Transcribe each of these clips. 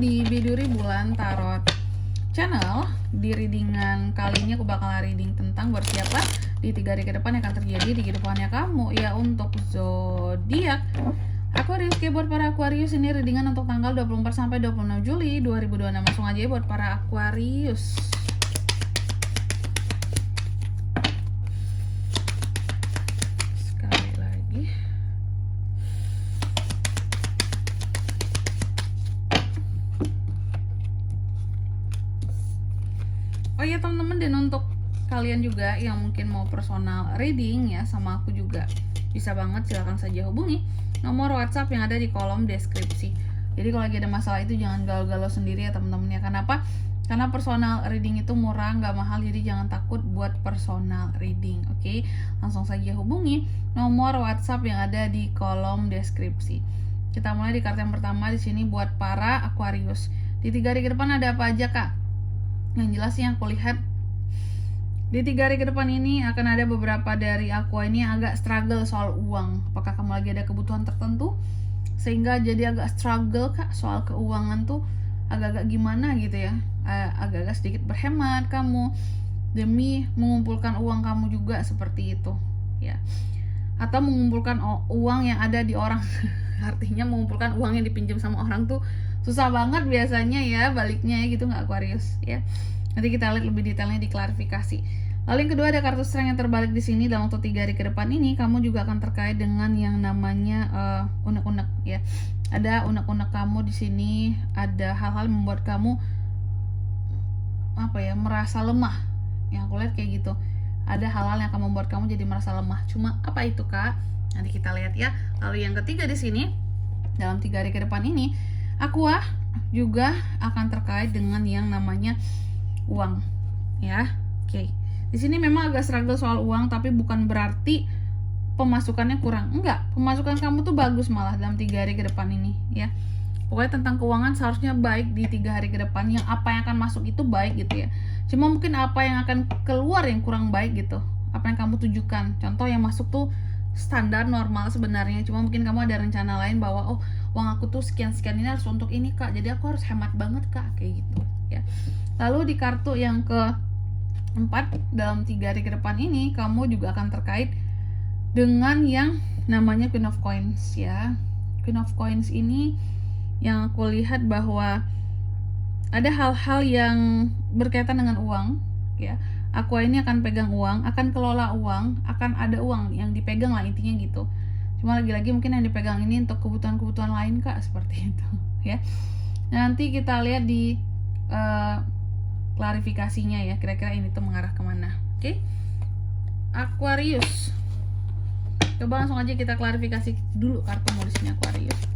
di Biduri Bulan Tarot Channel. Di readingan kali ini aku bakal reading tentang bersiaplah di 3 hari ke depan yang akan terjadi di kehidupannya kamu ya untuk zodiak Aquarius. Buat para Aquarius ini readingan untuk tanggal 24 sampai 26 Juli 2026. Langsung aja buat para Aquarius. Sekali lagi. Oh ya teman-teman, dan untuk kalian juga yang mungkin mau personal reading ya sama aku juga bisa banget, silahkan saja hubungi nomor WhatsApp yang ada di kolom deskripsi. Jadi kalau lagi ada masalah itu jangan galau-galau sendiri ya teman-teman ya. Kenapa? Karena personal reading itu murah, nggak mahal, jadi jangan takut buat personal reading. Oke, langsung saja hubungi nomor WhatsApp yang ada di kolom deskripsi. Kita mulai di kartu yang pertama di sini buat para Aquarius. Di 3 hari ke depan ada apa aja kak? Yang jelas yang aku lihat di 3 hari ke depan ini akan ada beberapa dari Aqua ini yang agak struggle soal uang. Apakah kamu lagi ada kebutuhan tertentu sehingga jadi agak struggle kak soal keuangan tuh, agak-agak gimana gitu ya, agak-agak sedikit berhemat kamu demi mengumpulkan uang kamu juga seperti itu ya, atau mengumpulkan uang yang ada di orang. Artinya mengumpulkan uang yang dipinjam sama orang tuh susah banget biasanya ya baliknya ya gitu, nggak Aquarius ya. Nanti kita lihat lebih detailnya di klarifikasi. Lalu yang kedua ada kartu strength yang terbalik di sini. Dalam waktu 3 hari ke depan ini kamu juga akan terkait dengan yang namanya unek-unek ya. Ada unek-unek kamu di sini, ada hal-hal yang membuat kamu merasa lemah. Yang aku lihat kayak gitu. Ada hal-hal yang akan membuat kamu jadi merasa lemah. Cuma apa itu kak? Nanti kita lihat ya. Lalu yang ketiga di sini, dalam 3 hari ke depan ini Aqua juga akan terkait dengan yang namanya uang ya. Oke. Di sini memang agak struggle soal uang, tapi bukan berarti pemasukannya kurang. Enggak, pemasukan kamu tuh bagus malah dalam 3 hari ke depan ini ya. Pokoknya tentang keuangan seharusnya baik di 3 hari ke depan. Yang apa yang akan masuk itu baik gitu ya. Cuma mungkin apa yang akan keluar yang kurang baik gitu. Apa yang kamu tujukan. Contoh yang masuk tuh standar normal sebenarnya, cuma mungkin kamu ada rencana lain bahwa uang aku tuh sekian-sekian ini harus untuk ini kak, jadi aku harus hemat banget kak, kayak gitu ya. Lalu di kartu yang keempat, dalam 3 hari ke depan ini kamu juga akan terkait dengan yang namanya Queen of Coins ya. Queen of Coins ini yang aku lihat bahwa ada hal-hal yang berkaitan dengan uang ya. Aqua ini akan pegang uang, akan kelola uang, akan ada uang yang dipegang lah intinya gitu. Cuma lagi-lagi mungkin yang dipegang ini untuk kebutuhan-kebutuhan lain kak, seperti itu ya. Nanti kita lihat di klarifikasinya ya, kira-kira ini tuh mengarah kemana. Oke, Aquarius, coba langsung aja kita klarifikasi dulu kartu mau di sini Aquarius.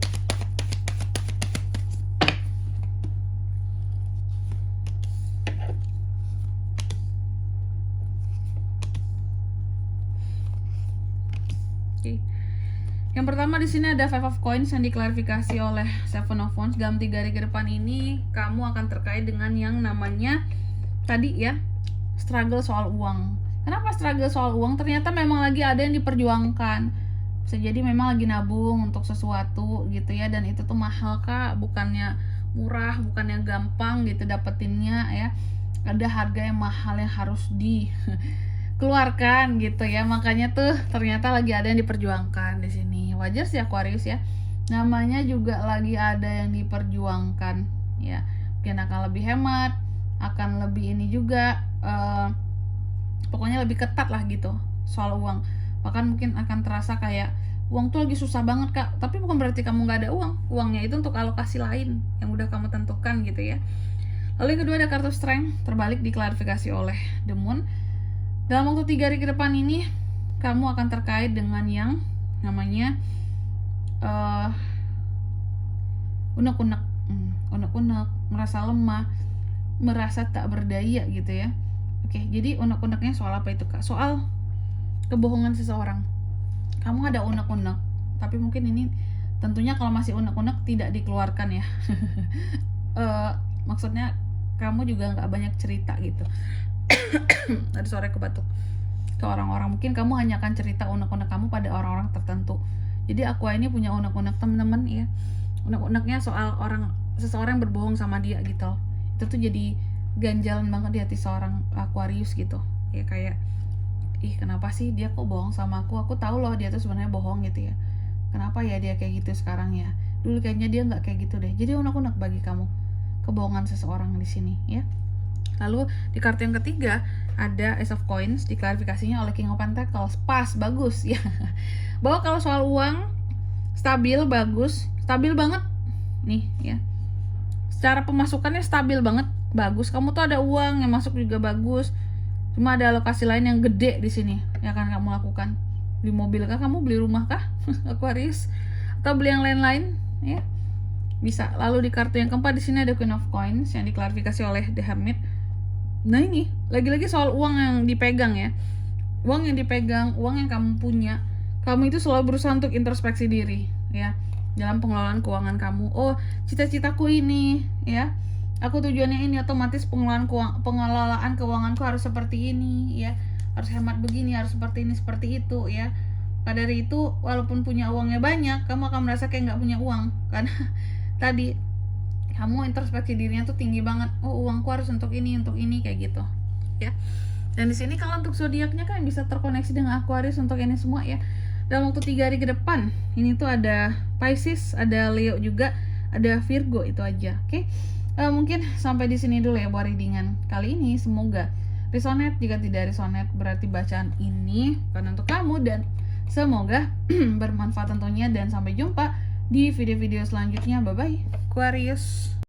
Yang pertama di sini ada 5 of Coins yang diklarifikasi oleh 7 of Wands. Dalam 3 hari ke depan ini kamu akan terkait dengan yang namanya tadi ya, struggle soal uang. Kenapa struggle soal uang? Ternyata memang lagi ada yang diperjuangkan. Bisa jadi memang lagi nabung untuk sesuatu gitu ya, dan itu tuh mahal kak, bukannya murah, bukannya gampang gitu dapetinnya ya. Ada harga yang mahal yang harus dikeluarkan gitu ya, makanya tuh ternyata lagi ada yang diperjuangkan di sini. Wajar sih Aquarius ya, namanya juga lagi ada yang diperjuangkan ya. Mungkin akan lebih hemat, akan lebih ini juga, pokoknya lebih ketat lah gitu soal uang. Bahkan mungkin akan terasa kayak uang tuh lagi susah banget kak, tapi bukan berarti kamu nggak ada uang. Uangnya itu untuk alokasi lain yang udah kamu tentukan gitu ya. Lalu yang kedua ada kartu strength terbalik diklarifikasi oleh The Moon. Dalam waktu 3 hari ke depan ini kamu akan terkait dengan yang namanya unek-unek, merasa lemah, merasa tak berdaya gitu ya. Oke, jadi unek-uneknya soal apa itu kak? Soal kebohongan seseorang. Kamu ada unek-unek, tapi mungkin ini tentunya kalau masih unek-unek tidak dikeluarkan ya. Maksudnya kamu juga nggak banyak cerita gitu. Tadi sore kebatuk ke orang-orang, mungkin kamu hanya akan cerita unek-unek kamu pada orang-orang tertentu. Jadi Aqua ini punya unek-unek teman-teman ya. Unek-uneknya soal orang seseorang yang berbohong sama dia gitu loh. Itu tuh jadi ganjalan banget di hati seorang Aquarius gitu ya, kayak ih kenapa sih dia kok bohong sama aku tahu loh dia tuh sebenarnya bohong gitu ya, kenapa ya dia kayak gitu sekarang ya, dulu kayaknya dia nggak kayak gitu deh. Jadi unek-unek bagi kamu kebohongan seseorang di sini ya. Lalu di kartu yang ketiga ada Ace of Coins, diklarifikasinya oleh King of Pentacles. Pas, bagus ya. Bahwa kalau soal uang stabil, bagus, stabil banget nih ya. Secara pemasukannya stabil banget, bagus. Kamu tuh ada uang yang masuk juga bagus. Cuma ada alokasi lain yang gede di sini yang akan kamu lakukan. Beli mobil kah? Kamu beli rumah kah? Aquarius, atau beli yang lain-lain ya? Bisa. Lalu di kartu yang keempat di sini ada Queen of Coins yang diklarifikasi oleh The Hermit. Nah ini lagi-lagi soal uang yang dipegang ya, uang yang dipegang, uang yang kamu punya. Kamu itu selalu berusaha untuk introspeksi diri ya dalam pengelolaan keuangan kamu. Oh, cita-citaku ini ya, aku tujuannya ini, otomatis pengelolaan keuanganku harus seperti ini ya, harus hemat begini, harus seperti ini, seperti itu ya. Maka dari itu walaupun punya uangnya banyak, kamu akan merasa kayak nggak punya uang karena tadi kamu introspeksi dirinya tuh tinggi banget. Oh, uangku harus untuk ini kayak gitu ya. Dan di sini kalau untuk zodiaknya kan bisa terkoneksi dengan Aquarius untuk ini semua ya. Dalam waktu 3 hari ke depan ini tuh ada Pisces, ada Leo juga, ada Virgo, itu aja. Oke. Mungkin sampai di sini dulu ya buat readingan kali ini. Semoga resonate. Jika tidak resonate berarti bacaan ini bukan untuk kamu, dan semoga bermanfaat tentunya. Dan sampai jumpa di video-video selanjutnya. Bye bye Aquarius.